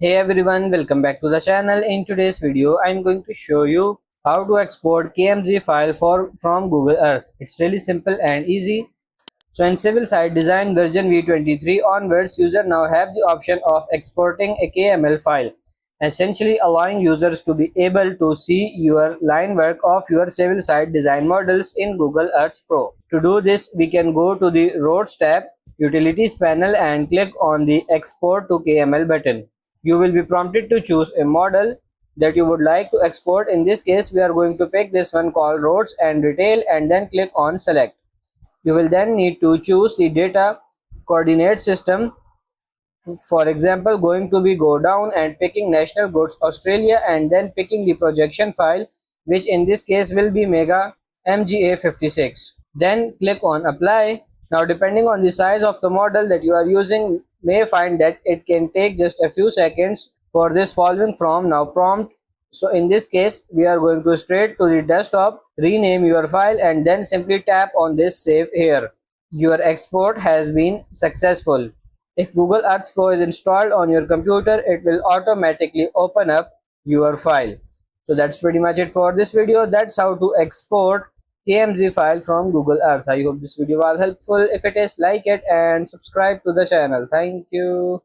Hey everyone, welcome back to the channel. In today's video, I'm going to show you how to export KMZ file from Google Earth. It's really simple and easy. So in civil site design version V23 onwards, user now have the option of exporting a KML file, essentially allowing users to be able to see your line work of your civil site design models in Google Earth Pro. To do this, we can go to the Roads tab, Utilities panel and click on the Export to KML button. You will be prompted to choose a model that you would like to export. In this case, we are going to pick this one called Roads and Retail and then click on Select. You will then need to choose the data coordinate system. For example, going to be go down and picking National Goods Australia and then picking the projection file, which in this case will be Mega MGA56. Then click on apply. Now depending on the size of the model that you are using, may find that it can take just a few seconds for this following from now prompt. So in this case, we are going to straight to the desktop, rename your file and then simply tap on this save here. Your export has been successful. If Google Earth Pro is installed on your computer, it will automatically open up your file. So that's pretty much it for this video. That's how to export KMZ file from Google Earth. I hope this video was helpful. If it is, like it and subscribe to the channel. Thank you.